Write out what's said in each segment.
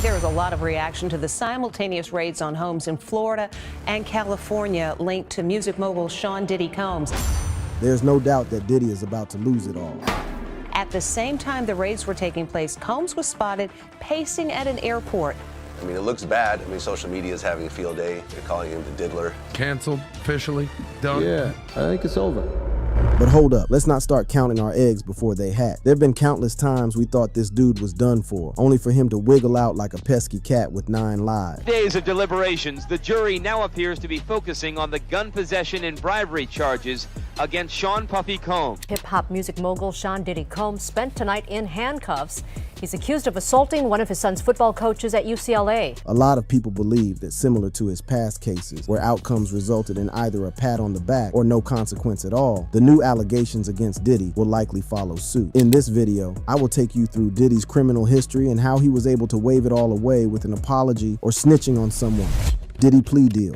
There is a lot of reaction to the simultaneous raids on homes in Florida and California linked to music mogul Sean Diddy Combs. There's no doubt that Diddy is about to lose it all. At the same time the raids were taking place, Combs was spotted pacing at an airport. I mean, it looks bad. I mean, social media is having a field day. They're calling him the diddler. Canceled, officially, done? Yeah, I think it's over. But hold up, let's not start counting our eggs before they hatch. There have been countless times we thought this dude was done for, only for him to wiggle out like a pesky cat with 9 lives. Days of deliberations, the jury now appears to be focusing on the gun possession and bribery charges against Sean Puffy Combs. Hip-hop music mogul Sean Diddy Combs spent tonight in handcuffs. He's accused of assaulting one of his son's football coaches at UCLA. A lot of people believe that, similar to his past cases, where outcomes resulted in either a pat on the back or no consequence at all, the new allegations against Diddy will likely follow suit. In this video, I will take you through Diddy's criminal history and how he was able to wave it all away with an apology or snitching on someone. Diddy plea deal.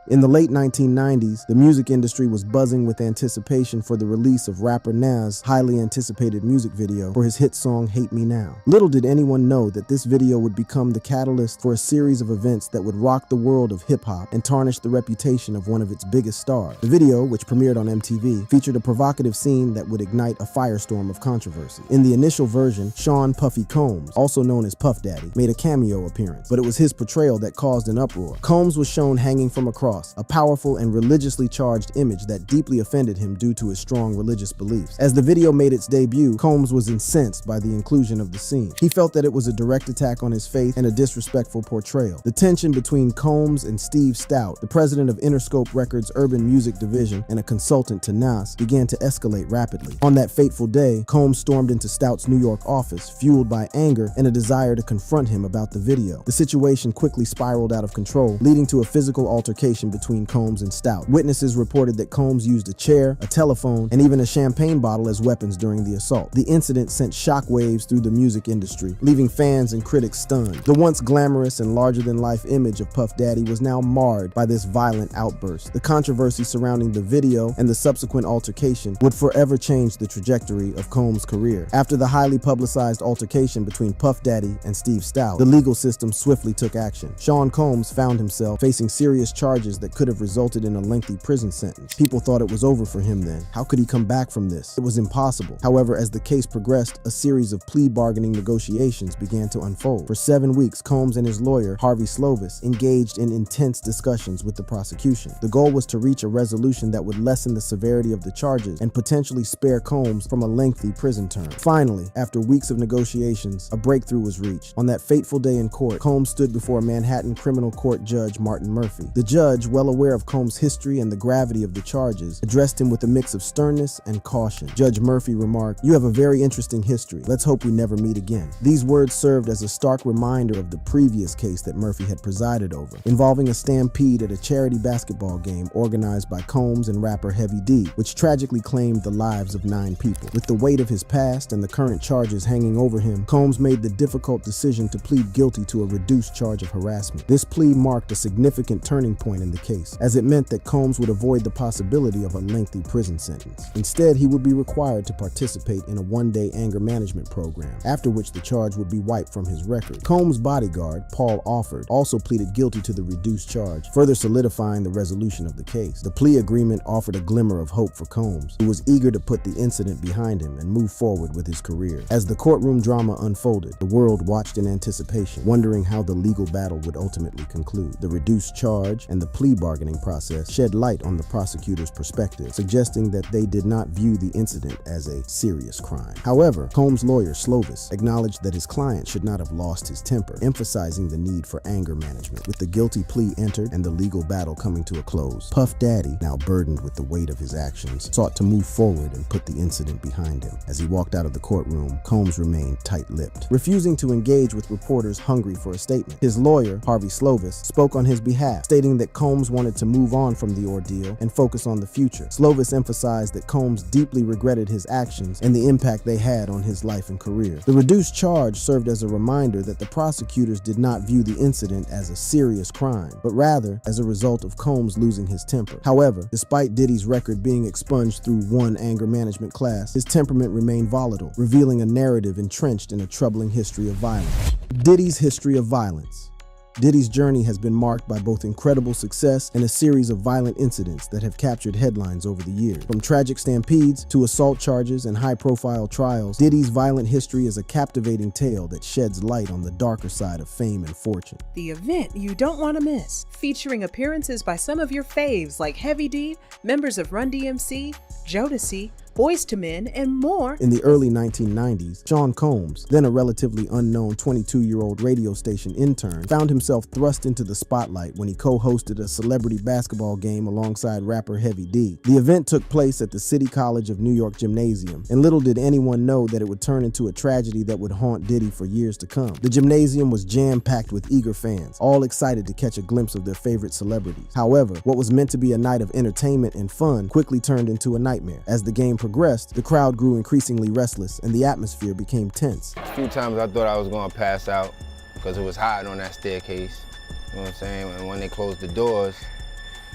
In the late 1990s, the music industry was buzzing with anticipation for the release of rapper Nas' highly anticipated music video for his hit song Hate Me Now. Little did anyone know that this video would become the catalyst for a series of events that would rock the world of hip-hop and tarnish the reputation of one of its biggest stars. The video, which premiered on MTV, featured a provocative scene that would ignite a firestorm of controversy. In the initial version, Sean Puffy Combs, also known as Puff Daddy, made a cameo appearance, but it was his portrayal that caused an uproar. Combs was shown hanging from a cross, a powerful and religiously charged image that deeply offended him due to his strong religious beliefs. As the video made its debut, Combs was incensed by the inclusion of the scene. He felt that it was a direct attack on his faith and a disrespectful portrayal. The tension between Combs and Steve Stout, the president of Interscope Records' urban music division and a consultant to Nas, began to escalate rapidly. On that fateful day, Combs stormed into Stout's New York office, fueled by anger and a desire to confront him about the video. The situation quickly spiraled out of control, leading to a physical altercation between Combs and Stout. Witnesses reported that Combs used a chair, a telephone, and even a champagne bottle as weapons during the assault. The incident sent shockwaves through the music industry, leaving fans and critics stunned. The once glamorous and larger-than-life image of Puff Daddy was now marred by this violent outburst. The controversy surrounding the video and the subsequent altercation would forever change the trajectory of Combs' career. After the highly publicized altercation between Puff Daddy and Steve Stout, the legal system swiftly took action. Sean Combs found himself facing serious charges that could have resulted in a lengthy prison sentence. People thought it was over for him then. How could he come back from this? It was impossible. However, as the case progressed, a series of plea bargaining negotiations began to unfold. For 7 weeks, Combs and his lawyer, Harvey Slovis, engaged in intense discussions with the prosecution. The goal was to reach a resolution that would lessen the severity of the charges and potentially spare Combs from a lengthy prison term. Finally, after weeks of negotiations, a breakthrough was reached. On that fateful day in court, Combs stood before Manhattan criminal court judge Martin Murphy. The judge, well aware of Combs' history and the gravity of the charges, addressed him with a mix of sternness and caution. Judge Murphy remarked, "You have a very interesting history. Let's hope we never meet again." These words served as a stark reminder of the previous case that Murphy had presided over, involving a stampede at a charity basketball game organized by Combs and rapper Heavy D, which tragically claimed the lives of 9 people. With the weight of his past and the current charges hanging over him, Combs made the difficult decision to plead guilty to a reduced charge of harassment. This plea marked a significant turning point in the case, as it meant that Combs would avoid the possibility of a lengthy prison sentence. Instead, he would be required to participate in a 1-day anger management program, after which the charge would be wiped from his record. Combs' bodyguard, Paul Alford, also pleaded guilty to the reduced charge, further solidifying the resolution of the case. The plea agreement offered a glimmer of hope for Combs, who was eager to put the incident behind him and move forward with his career. As the courtroom drama unfolded, the world watched in anticipation, wondering how the legal battle would ultimately conclude. The reduced charge and the plea bargaining process shed light on the prosecutor's perspective, suggesting that they did not view the incident as a serious crime. However, Combs' lawyer, Slovis, acknowledged that his client should not have lost his temper, emphasizing the need for anger management. With the guilty plea entered and the legal battle coming to a close, Puff Daddy, now burdened with the weight of his actions, sought to move forward and put the incident behind him. As he walked out of the courtroom, Combs remained tight-lipped, refusing to engage with reporters hungry for a statement. His lawyer, Harvey Slovis, spoke on his behalf, stating that Combs Combs wanted to move on from the ordeal and focus on the future. Slovis emphasized that Combs deeply regretted his actions and the impact they had on his life and career. The reduced charge served as a reminder that the prosecutors did not view the incident as a serious crime, but rather as a result of Combs losing his temper. However, despite Diddy's record being expunged through one anger management class, his temperament remained volatile, revealing a narrative entrenched in a troubling history of violence. Diddy's history of violence. Diddy's journey has been marked by both incredible success and a series of violent incidents that have captured headlines over the years. From tragic stampedes to assault charges and high-profile trials, Diddy's violent history is a captivating tale that sheds light on the darker side of fame and fortune. The event you don't want to miss, featuring appearances by some of your faves like Heavy D, members of Run DMC, Jodeci, Boyz II Men, and more. In the early 1990s, Sean Combs, then a relatively unknown 22-year-old radio station intern, found himself thrust into the spotlight when he co-hosted a celebrity basketball game alongside rapper Heavy D. The event took place at the City College of New York Gymnasium, and little did anyone know that it would turn into a tragedy that would haunt Diddy for years to come. The gymnasium was jam-packed with eager fans, all excited to catch a glimpse of their favorite celebrities. However, what was meant to be a night of entertainment and fun quickly turned into a nightmare. As the game progressed, the crowd grew increasingly restless and the atmosphere became tense. A few times I thought I was gonna pass out because it was hot on that staircase. You know what I'm saying? And when they closed the doors,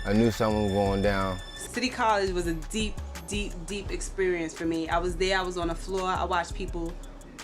I knew something was going down. City College was a deep experience for me. I was there, I was on the floor, I watched people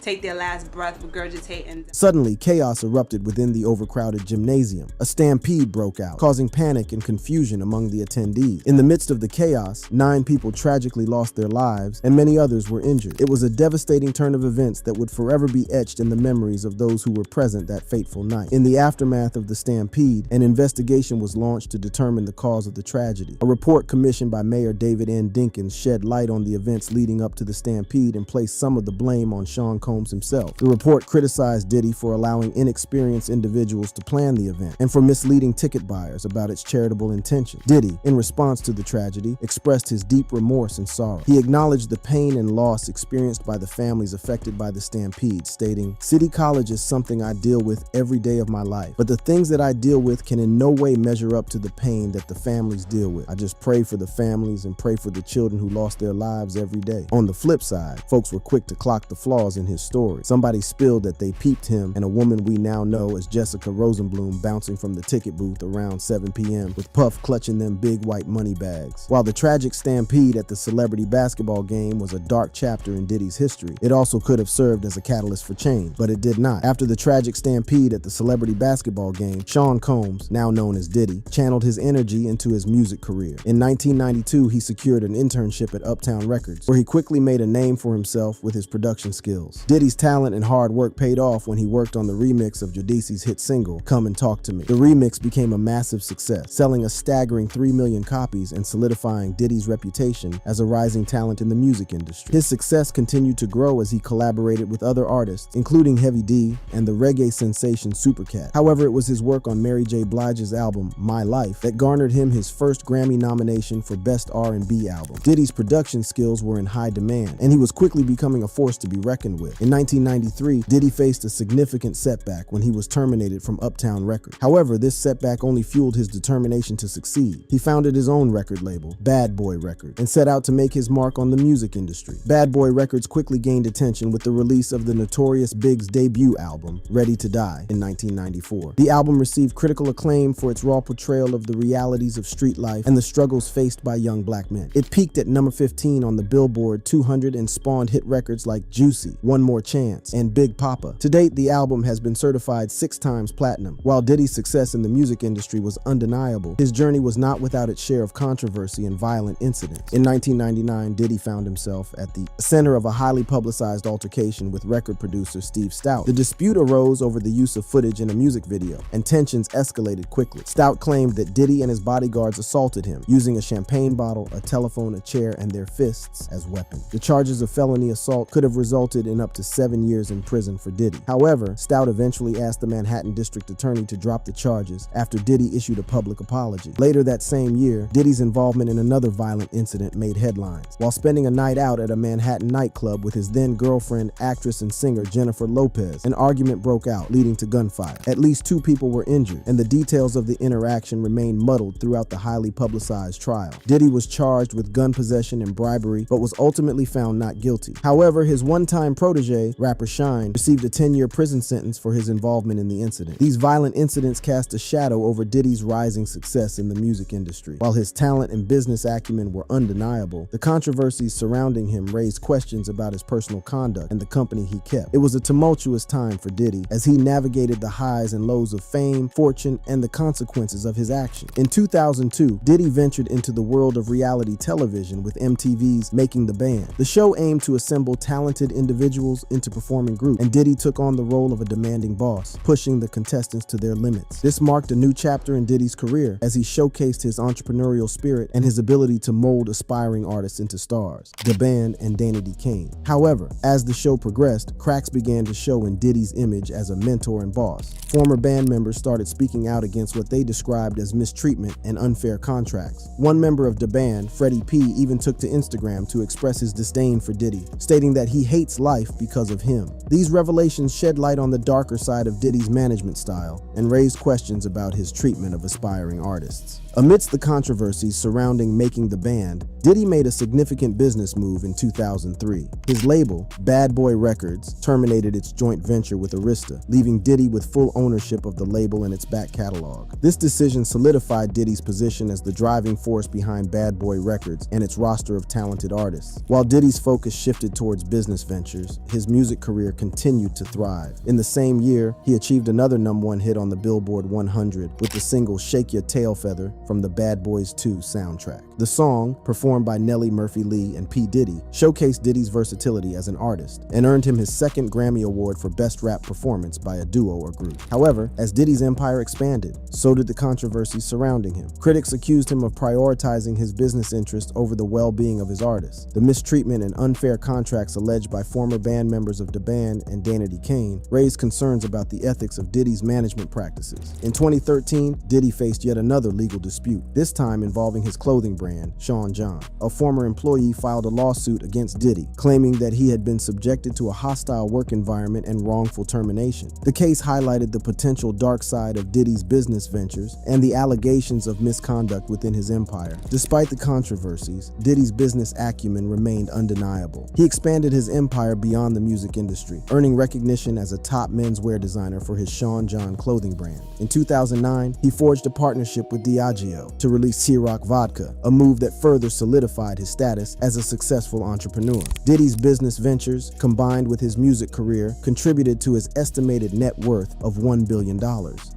take their last breath, regurgitate, and Suddenly, chaos erupted within the overcrowded gymnasium. A stampede broke out, causing panic and confusion among the attendees. In the midst of the chaos, 9 people tragically lost their lives and many others were injured. It was a devastating turn of events that would forever be etched in the memories of those who were present that fateful night. In the aftermath of the stampede, an investigation was launched to determine the cause of the tragedy. A report commissioned by Mayor David N. Dinkins shed light on the events leading up to the stampede and placed some of the blame on Sean Combs himself. The report criticized Diddy for allowing inexperienced individuals to plan the event and for misleading ticket buyers about its charitable intention. Diddy, in response to the tragedy, expressed his deep remorse and sorrow. He acknowledged the pain and loss experienced by the families affected by the stampede, stating, "City College is something I deal with every day of my life, but the things that I deal with can in no way measure up to the pain that the families deal with. I just pray for the families and pray for the children who lost their lives every day." On the flip side, folks were quick to clock the flaws in his story. Somebody spilled that they peeped him and a woman we now know as Jessica Rosenblum bouncing from the ticket booth around 7 p.m. with Puff clutching them big white money bags. While the tragic stampede at the celebrity basketball game was a dark chapter in Diddy's history, it also could have served as a catalyst for change, but it did not. After the tragic stampede at the celebrity basketball game, Sean Combs, now known as Diddy, channeled his energy into his music career. In 1992, he secured an internship at Uptown Records, where he quickly made a name for himself with his production skills. Diddy's talent and hard work paid off when he worked on the remix of Jodeci's hit single, Come and Talk to Me. The remix became a massive success, selling a staggering 3 million copies and solidifying Diddy's reputation as a rising talent in the music industry. His success continued to grow as he collaborated with other artists, including Heavy D and the reggae sensation Supercat. However, it was his work on Mary J. Blige's album, My Life, that garnered him his first Grammy nomination for Best R&B Album. Diddy's production skills were in high demand, and he was quickly becoming a force to be reckoned with. In 1993, Diddy faced a significant setback when he was terminated from Uptown Records. However, this setback only fueled his determination to succeed. He founded his own record label, Bad Boy Records, and set out to make his mark on the music industry. Bad Boy Records quickly gained attention with the release of the Notorious Big's debut album, Ready to Die, in 1994. The album received critical acclaim for its raw portrayal of the realities of street life and the struggles faced by young black men. It peaked at number 15 on the Billboard 200 and spawned hit records like Juicy, One More Chance, and Big Papa. To date, the album has been certified 6 times platinum. While Diddy's success in the music industry was undeniable, his journey was not without its share of controversy and violent incidents. In 1999, Diddy found himself at the center of a highly publicized altercation with record producer Steve Stout. The dispute arose over the use of footage in a music video, and tensions escalated quickly. Stout claimed that Diddy and his bodyguards assaulted him, using a champagne bottle, a telephone, a chair, and their fists as weapons. The charges of felony assault could have resulted in up to to 7 years in prison for Diddy. However, Stout eventually asked the Manhattan District Attorney to drop the charges after Diddy issued a public apology. Later that same year, Diddy's involvement in another violent incident made headlines. While spending a night out at a Manhattan nightclub with his then-girlfriend, actress and singer Jennifer Lopez, an argument broke out, leading to gunfire. At least 2 people were injured, and the details of the interaction remained muddled throughout the highly publicized trial. Diddy was charged with gun possession and bribery, but was ultimately found not guilty. However, his one-time protege, rapper Shine, received a 10-year prison sentence for his involvement in the incident. These violent incidents cast a shadow over Diddy's rising success in the music industry. While his talent and business acumen were undeniable, the controversies surrounding him raised questions about his personal conduct and the company he kept. It was a tumultuous time for Diddy as he navigated the highs and lows of fame, fortune, and the consequences of his actions. In 2002, Diddy ventured into the world of reality television with MTV's Making the Band. The show aimed to assemble talented individuals into performing groups, and Diddy took on the role of a demanding boss, pushing the contestants to their limits. This marked a new chapter in Diddy's career as he showcased his entrepreneurial spirit and his ability to mold aspiring artists into stars, The Band and Danity Kane. However, as the show progressed, cracks began to show in Diddy's image as a mentor and boss. Former band members started speaking out against what they described as mistreatment and unfair contracts. One member of The Band, Freddie P, even took to Instagram to express his disdain for Diddy, stating that he hates life because of him. These revelations shed light on the darker side of Diddy's management style and raised questions about his treatment of aspiring artists. Amidst the controversies surrounding Making the Band, Diddy made a significant business move in 2003. His label, Bad Boy Records, terminated its joint venture with Arista, leaving Diddy with full ownership of the label and its back catalog. This decision solidified Diddy's position as the driving force behind Bad Boy Records and its roster of talented artists. While Diddy's focus shifted towards business ventures, his music career continued to thrive. In the same year, he achieved another #1 hit on the Billboard 100 with the single Shake Your Tail Feather from the Bad Boys 2 soundtrack. The song, performed by Nellie Murphy Lee and P. Diddy, showcased Diddy's versatility as an artist and earned him his 2nd Grammy Award for Best Rap Performance by a duo or group. However, as Diddy's empire expanded, so did the controversies surrounding him. Critics accused him of prioritizing his business interests over the well-being of his artists. The mistreatment and unfair contracts alleged by former band members of The Band and Danity Kane raised concerns about the ethics of Diddy's management practices. In 2013, Diddy faced yet another legal dispute, this time involving his clothing brand, Sean John. A former employee filed a lawsuit against Diddy, claiming that he had been subjected to a hostile work environment and wrongful termination. The case highlighted the potential dark side of Diddy's business ventures and the allegations of misconduct within his empire. Despite the controversies, Diddy's business acumen remained undeniable. He expanded his empire beyond the music industry, earning recognition as a top menswear designer for his Sean John clothing brand. In 2009, he forged a partnership with Diageo to release Ciroc Vodka, a move that further solidified his status as a successful entrepreneur. Diddy's business ventures, combined with his music career, contributed to his estimated net worth of $1 billion,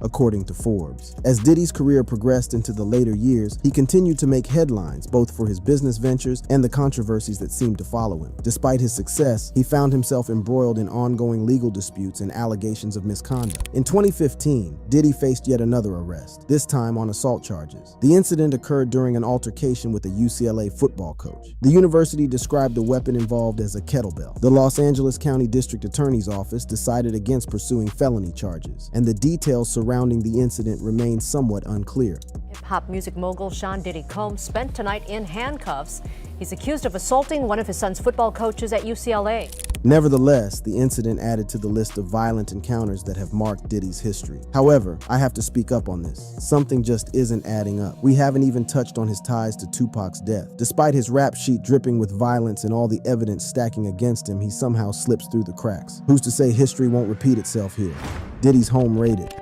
according to Forbes. As Diddy's career progressed into the later years, he continued to make headlines both for his business ventures and the controversies that seemed to follow him. Despite his success, he found himself embroiled in ongoing legal disputes and allegations of misconduct. In 2015, Diddy faced yet another arrest, this time on assault charges. The incident occurred during an altercation with a UCLA football coach. The university described the weapon involved as a kettlebell. The Los Angeles County District Attorney's Office decided against pursuing felony charges, and the details surrounding the incident remain somewhat unclear. Hip-hop music mogul Sean Diddy Combs spent tonight in handcuffs. He's accused of assaulting one of his son's football coaches at UCLA. Nevertheless, the incident added to the list of violent encounters that have marked Diddy's history. However, I have to speak up on this. Something just isn't adding up. We haven't even touched on his ties to Tupac's death. Despite his rap sheet dripping with violence and all the evidence stacking against him, he somehow slips through the cracks. Who's to say history won't repeat itself here? Diddy's home raided.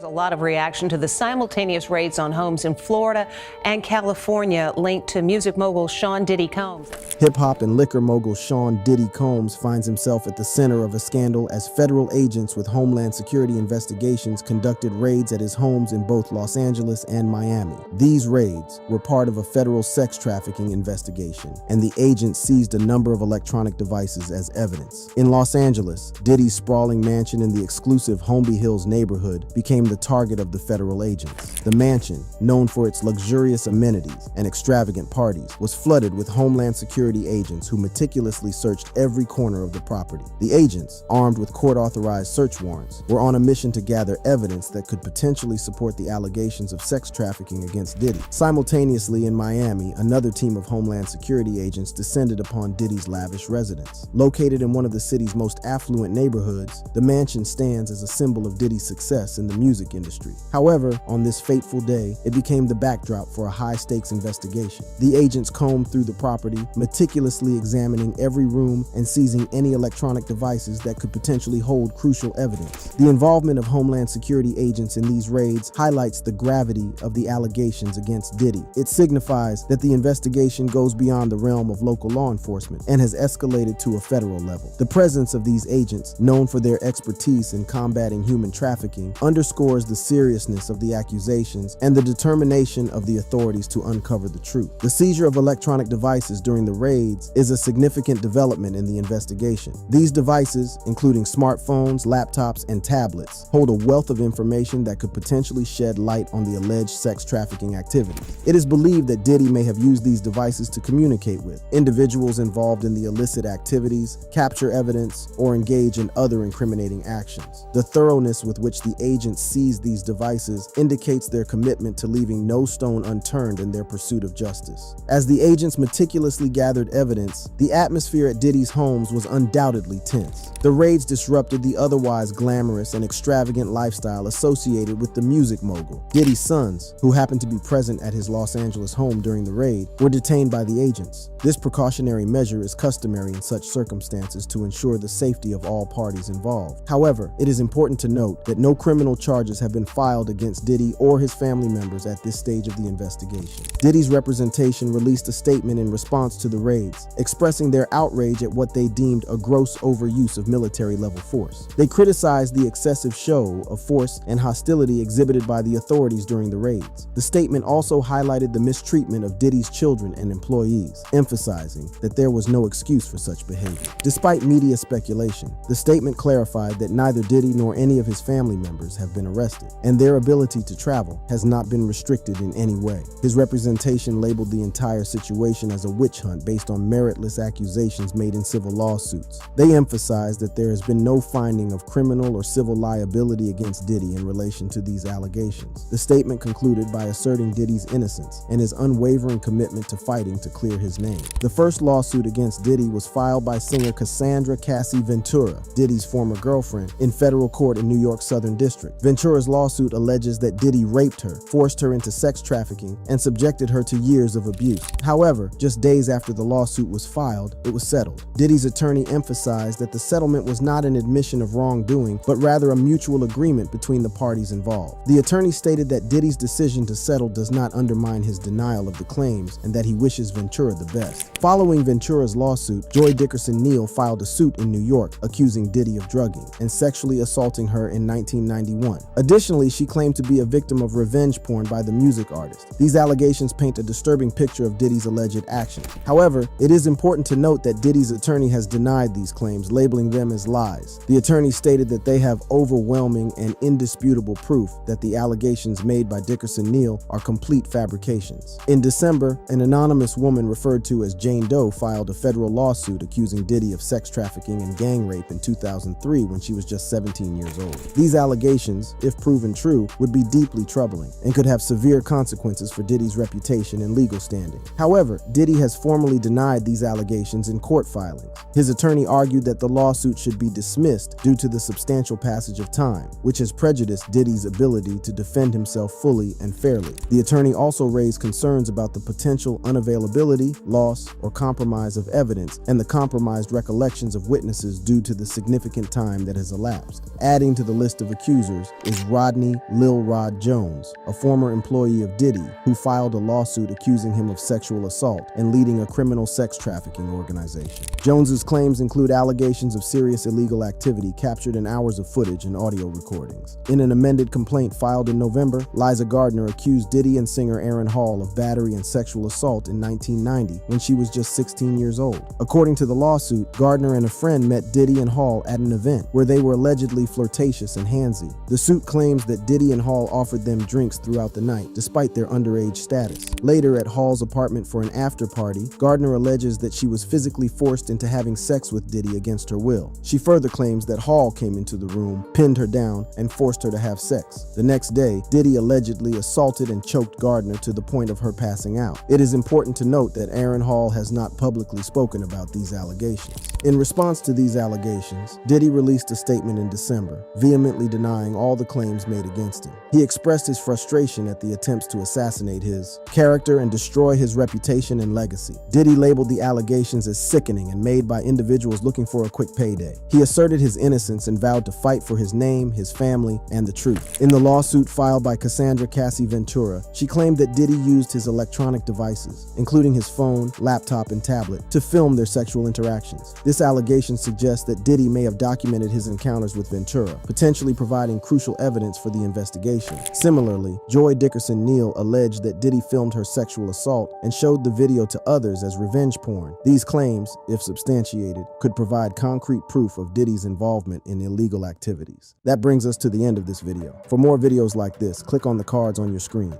A lot of reaction to the simultaneous raids on homes in Florida and California linked to music mogul Sean Diddy Combs. Hip-hop and liquor mogul Sean Diddy Combs finds himself at the center of a scandal as federal agents with Homeland Security investigations conducted raids at his homes in both Los Angeles and Miami. These raids were part of a federal sex trafficking investigation, and the agents seized a number of electronic devices as evidence. In Los Angeles, Diddy's sprawling mansion in the exclusive Holmby Hills neighborhood became the target of the federal agents. The mansion, known for its luxurious amenities and extravagant parties, was flooded with Homeland Security agents who meticulously searched every corner of the property. The agents, armed with court-authorized search warrants, were on a mission to gather evidence that could potentially support the allegations of sex trafficking against Diddy. Simultaneously in Miami, another team of Homeland Security agents descended upon Diddy's lavish residence. Located in one of the city's most affluent neighborhoods, the mansion stands as a symbol of Diddy's success in the music industry. However, on this fateful day, it became the backdrop for a high-stakes investigation. The agents combed through the property, meticulously examining every room and seizing any electronic devices that could potentially hold crucial evidence. The involvement of Homeland Security agents in these raids highlights the gravity of the allegations against Diddy. It signifies that the investigation goes beyond the realm of local law enforcement and has escalated to a federal level. The presence of these agents, known for their expertise in combating human trafficking, underscores the seriousness of the accusations and the determination of the authorities to uncover the truth. The seizure of electronic devices during the raids is a significant development in the investigation. These devices, including smartphones, laptops, and tablets, hold a wealth of information that could potentially shed light on the alleged sex trafficking activities. It is believed that Diddy may have used these devices to communicate with individuals involved in the illicit activities, capture evidence, or engage in other incriminating actions. The thoroughness with which the agents seized these devices indicates their commitment to leaving no stone unturned in their pursuit of justice. As the agents meticulously gathered evidence, the atmosphere at Diddy's homes was undoubtedly tense. The raids disrupted the otherwise glamorous and extravagant lifestyle associated with the music mogul. Diddy's sons, who happened to be present at his Los Angeles home during the raid, were detained by the agents. This precautionary measure is customary in such circumstances to ensure the safety of all parties involved. However, it is important to note that no criminal charges have been filed against Diddy or his family members at this stage of the investigation. Diddy's representation released a statement in response to the raids, expressing their outrage at what they deemed a gross overuse of military-level force. They criticized the excessive show of force and hostility exhibited by the authorities during the raids. The statement also highlighted the mistreatment of Diddy's children and employees, emphasizing that there was no excuse for such behavior. Despite media speculation, the statement clarified that neither Diddy nor any of his family members have been arrested, and their ability to travel has not been restricted in any way. His representation labeled the entire situation as a witch hunt based on meritless accusations made in civil lawsuits. They emphasized that there has been no finding of criminal or civil liability against Diddy in relation to these allegations. The statement concluded by asserting Diddy's innocence and his unwavering commitment to fighting to clear his name. The first lawsuit against Diddy was filed by singer Cassandra Cassie Ventura, Diddy's former girlfriend, in federal court in New York's Southern District. Ventura's lawsuit alleges that Diddy raped her, forced her into sex trafficking, and subjected her to years of abuse. However, just days after the lawsuit was filed, it was settled. Diddy's attorney emphasized that the settlement was not an admission of wrongdoing, but rather a mutual agreement between the parties involved. The attorney stated that Diddy's decision to settle does not undermine his denial of the claims and that he wishes Ventura the best. Following Ventura's lawsuit, Joy Dickerson Neal filed a suit in New York accusing Diddy of drugging and sexually assaulting her in 1991. Additionally, she claimed to be a victim of revenge porn by the music artist. These allegations paint a disturbing picture of Diddy's alleged actions. However, it is important to note that Diddy's attorney has denied these claims, labeling them as lies. The attorney stated that they have overwhelming and indisputable proof that the allegations made by Dickerson Neal are complete fabrications. In December, an anonymous woman referred to as Jane Doe filed a federal lawsuit accusing Diddy of sex trafficking and gang rape in 2003 when she was just 17 years old. These allegations, if proven true, would be deeply troubling and could have severe consequences for Diddy's reputation and legal standing. However, Diddy has formally denied these allegations in court filings. His attorney argued that the lawsuit should be dismissed due to the substantial passage of time, which has prejudiced Diddy's ability to defend himself fully and fairly. The attorney also raised concerns about the potential unavailability, loss, or compromise of evidence and the compromised recollections of witnesses due to the significant time that has elapsed. Adding to the list of accusers is Rodney Lil Rod Jones, a former employee of Diddy, who filed a lawsuit accusing him of sexual assault and leading a criminal sex trafficking organization. Jones's claims include allegations of serious illegal activity captured in hours of footage and audio recordings. In an amended complaint filed in November, Liza Gardner accused Diddy and singer Aaron Hall of battery and sexual assault in 1990 when she was just 16 years old. According to the lawsuit, Gardner and a friend met Diddy and Hall at an event where they were allegedly flirtatious and handsy. The suit claims that Diddy and Hall offered them drinks throughout the night, despite their underage status. Later, at Hall's apartment for an after-party, Gardner alleges that she was physically forced into having sex with Diddy against her will. She further claims that Hall came into the room, pinned her down, and forced her to have sex. The next day, Diddy allegedly assaulted and choked Gardner to the point of her passing out. It is important to note that Aaron Hall has not publicly spoken about these allegations. In response to these allegations, Diddy released a statement in December, vehemently denying all the claims made against him. He expressed his frustration at the attempts to assassinate his character and destroy his reputation and legacy. Diddy labeled the allegations as sickening and made by individuals looking for a quick payday. He asserted his innocence and vowed to fight for his name, his family, and the truth. In the lawsuit filed by Cassandra Cassie Ventura, she claimed that Diddy used his electronic devices, including his phone, laptop, and tablet, to film their sexual interactions. This allegation suggests that Diddy may have documented his encounters with Ventura, potentially providing crucial evidence for the investigation. Similarly, Joy Dickerson Neal alleged that Diddy filmed her sexual assault and showed the video to others as revenge porn. These claims, if substantiated, could provide concrete proof of Diddy's involvement in illegal activities. That brings us to the end of this video. For more videos like this, click on the cards on your screen.